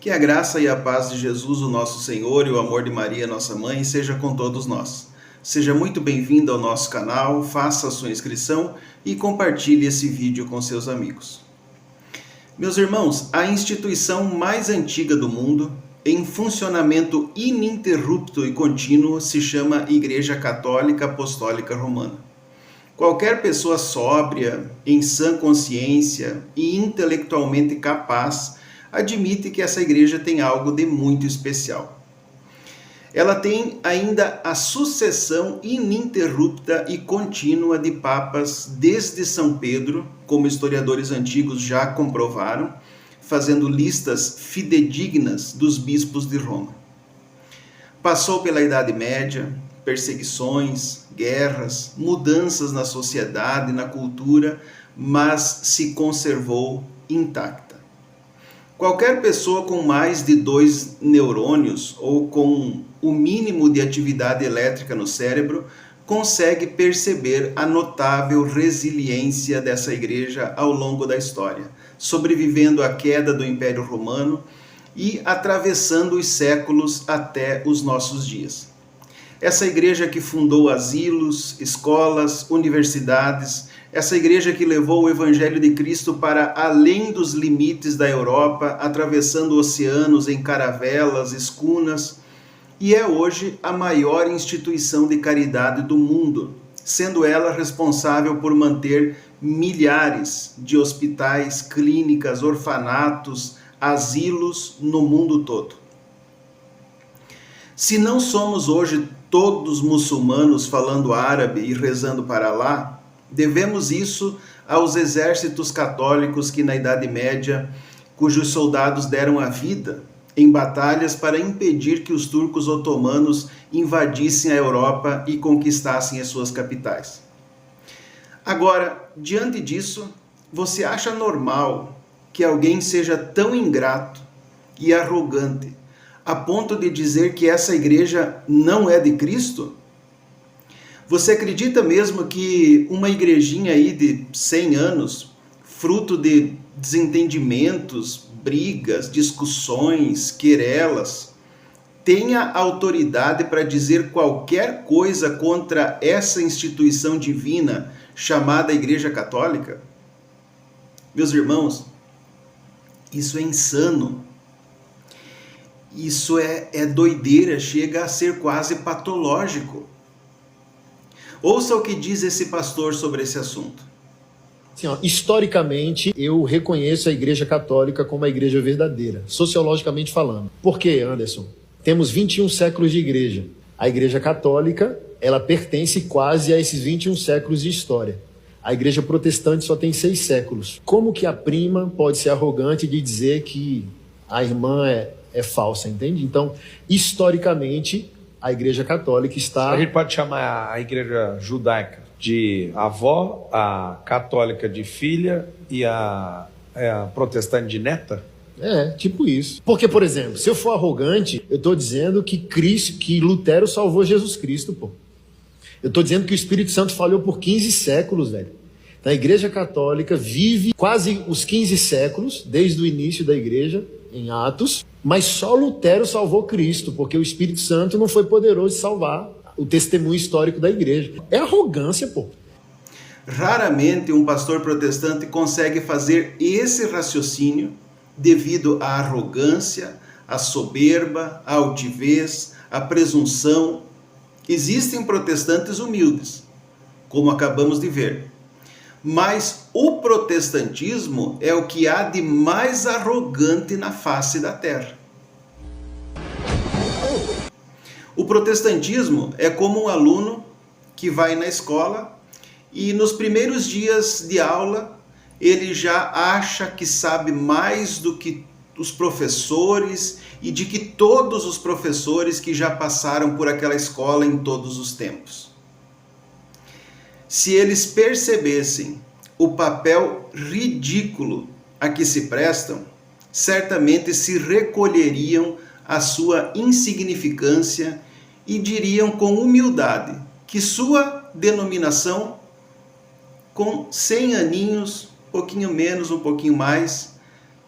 Que a graça e a paz de Jesus, o nosso Senhor, e o amor de Maria, nossa mãe, seja com todos nós. Seja muito bem-vindo ao nosso canal, faça a sua inscrição e compartilhe esse vídeo com seus amigos. Meus irmãos, a instituição mais antiga do mundo, em funcionamento ininterrupto e contínuo, se chama Igreja Católica Apostólica Romana. Qualquer pessoa sóbria, em sã consciência e intelectualmente capaz admite que essa igreja tem algo de muito especial. Ela tem ainda a sucessão ininterrupta e contínua de papas desde São Pedro, como historiadores antigos já comprovaram, fazendo listas fidedignas dos bispos de Roma. Passou pela Idade Média, perseguições, guerras, mudanças na sociedade, na cultura, mas se conservou intacta. Qualquer pessoa com mais de 2 neurônios ou com o mínimo de atividade elétrica no cérebro consegue perceber a notável resiliência dessa igreja ao longo da história, sobrevivendo à queda do Império Romano e atravessando os séculos até os nossos dias. Essa igreja que fundou asilos, escolas, universidades, essa igreja que levou o Evangelho de Cristo para além dos limites da Europa, atravessando oceanos em caravelas, escunas, e é hoje a maior instituição de caridade do mundo, sendo ela responsável por manter milhares de hospitais, clínicas, orfanatos, asilos no mundo todo. Se não somos hoje todos muçulmanos falando árabe e rezando para Alá, devemos isso aos exércitos católicos que na Idade Média, cujos soldados deram a vida em batalhas para impedir que os turcos otomanos invadissem a Europa e conquistassem as suas capitais. Agora, diante disso, você acha normal que alguém seja tão ingrato e arrogante a ponto de dizer que essa igreja não é de Cristo? Você acredita mesmo que uma igrejinha aí de 100 anos, fruto de desentendimentos, brigas, discussões, querelas, tenha autoridade para dizer qualquer coisa contra essa instituição divina chamada Igreja Católica? Meus irmãos, isso é insano. Isso é doideira, chega a ser quase patológico. Ouça o que diz esse pastor sobre esse assunto. Assim, historicamente, eu reconheço a Igreja Católica como a igreja verdadeira, sociologicamente falando. Por quê, Anderson? Temos 21 séculos de igreja. A Igreja Católica, ela pertence quase a esses 21 séculos de história. A Igreja Protestante só tem 6 séculos. Como que a prima pode ser arrogante de dizer que a irmã é falsa, entende? Então, historicamente, a Igreja Católica está... A gente pode chamar a Igreja Judaica de avó, a católica de filha e a protestante de neta? É, tipo isso. Porque, por exemplo, se eu for arrogante, eu estou dizendo que Lutero salvou Jesus Cristo, pô. Eu estou dizendo que o Espírito Santo falhou por 15 séculos, velho. Então, a Igreja Católica vive quase os 15 séculos, desde o início da igreja, em Atos, mas só Lutero salvou Cristo, porque o Espírito Santo não foi poderoso de salvar o testemunho histórico da igreja. É arrogância, pô. Raramente um pastor protestante consegue fazer esse raciocínio devido à arrogância, à soberba, à altivez, à presunção. Existem protestantes humildes, como acabamos de ver. Mas o protestantismo é o que há de mais arrogante na face da terra. O protestantismo é como um aluno que vai na escola e nos primeiros dias de aula ele já acha que sabe mais do que os professores e de que todos os professores que já passaram por aquela escola em todos os tempos. Se eles percebessem o papel ridículo a que se prestam, certamente se recolheriam à sua insignificância e diriam com humildade que sua denominação, com 100 aninhos, pouquinho menos, um pouquinho mais,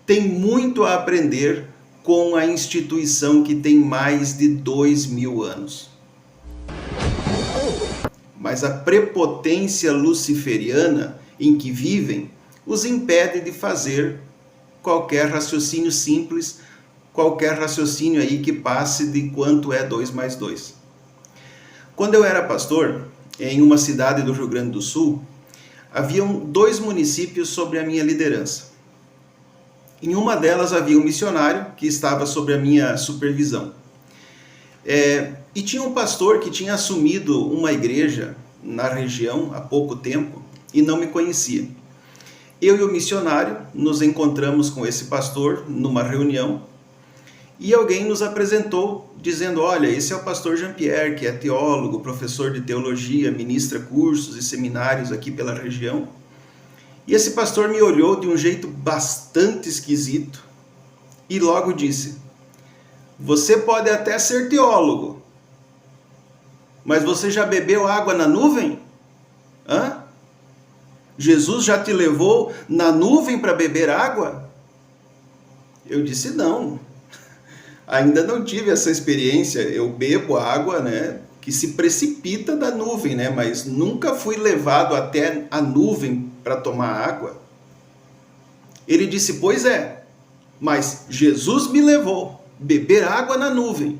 tem muito a aprender com a instituição que tem mais de 2000 anos. Mas a prepotência luciferiana em que vivem os impede de fazer qualquer raciocínio simples, qualquer raciocínio aí que passe de quanto é 2 mais 2. Quando eu era pastor, em uma cidade do Rio Grande do Sul, haviam 2 municípios sob a minha liderança. Em uma delas havia um missionário que estava sob a minha supervisão. E tinha um pastor que tinha assumido uma igreja na região há pouco tempo e não me conhecia. Eu e o missionário nos encontramos com esse pastor numa reunião e alguém nos apresentou dizendo: olha, esse é o pastor Jean-Pierre, que é teólogo, professor de teologia, ministra cursos e seminários aqui pela região. E esse pastor me olhou de um jeito bastante esquisito e logo disse: você pode até ser teólogo, mas você já bebeu água na nuvem? Hã? Jesus já te levou na nuvem para beber água? Eu disse: não, ainda não tive essa experiência. Eu bebo água, né, que se precipita da nuvem, né, mas nunca fui levado até a nuvem para tomar água. Ele disse: pois é, mas Jesus me levou beber água na nuvem.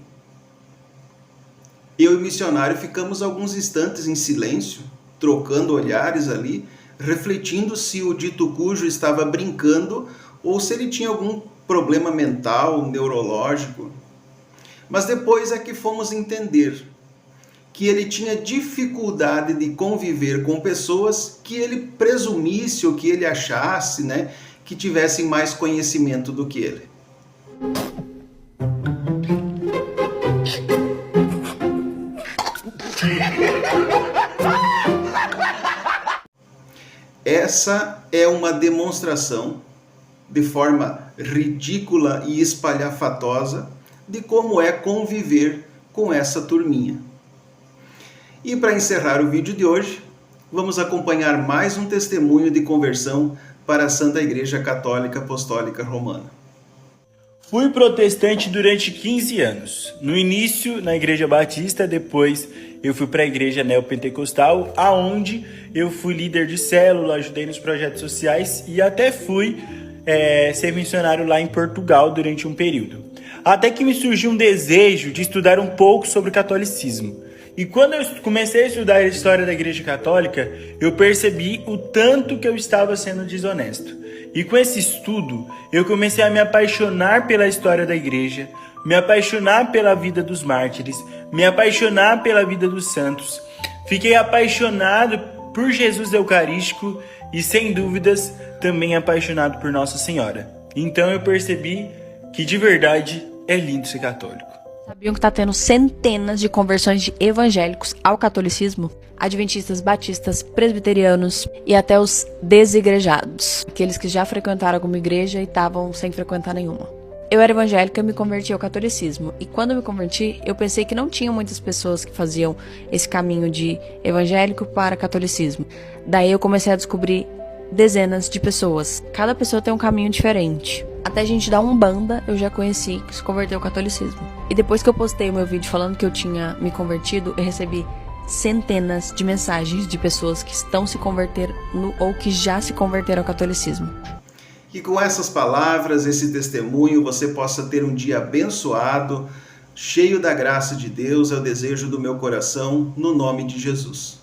Eu e o missionário ficamos alguns instantes em silêncio, trocando olhares ali, refletindo se o dito cujo estava brincando ou se ele tinha algum problema mental, neurológico. Mas depois é que fomos entender que ele tinha dificuldade de conviver com pessoas que ele presumisse ou que ele achasse, né, que tivessem mais conhecimento do que ele. Essa é uma demonstração, de forma ridícula e espalhafatosa, de como é conviver com essa turminha. E para encerrar o vídeo de hoje, vamos acompanhar mais um testemunho de conversão para a Santa Igreja Católica Apostólica Romana. Fui protestante durante 15 anos. No início, na Igreja Batista, depois eu fui para a Igreja Neopentecostal, aonde eu fui líder de célula, ajudei nos projetos sociais e até fui ser missionário lá em Portugal durante um período. Até que me surgiu um desejo de estudar um pouco sobre o catolicismo. E quando eu comecei a estudar a história da Igreja Católica, eu percebi o tanto que eu estava sendo desonesto. E com esse estudo, eu comecei a me apaixonar pela história da Igreja, me apaixonar pela vida dos mártires, me apaixonar pela vida dos santos. Fiquei apaixonado por Jesus Eucarístico e, sem dúvidas, também apaixonado por Nossa Senhora. Então eu percebi que de verdade é lindo ser católico. Sabiam que está tendo centenas de conversões de evangélicos ao catolicismo? Adventistas, batistas, presbiterianos e até os desigrejados. Aqueles que já frequentaram alguma igreja e estavam sem frequentar nenhuma. Eu era evangélica e me converti ao catolicismo. E quando eu me converti, eu pensei que não tinham muitas pessoas que faziam esse caminho de evangélico para catolicismo. Daí eu comecei a descobrir dezenas de pessoas. Cada pessoa tem um caminho diferente. Até gente da Umbanda eu já conheci que se converteu ao catolicismo. E depois que eu postei o meu vídeo falando que eu tinha me convertido, eu recebi centenas de mensagens de pessoas que estão se convertendo ou que já se converteram ao catolicismo. Que com essas palavras, esse testemunho, você possa ter um dia abençoado, cheio da graça de Deus, é o desejo do meu coração, no nome de Jesus.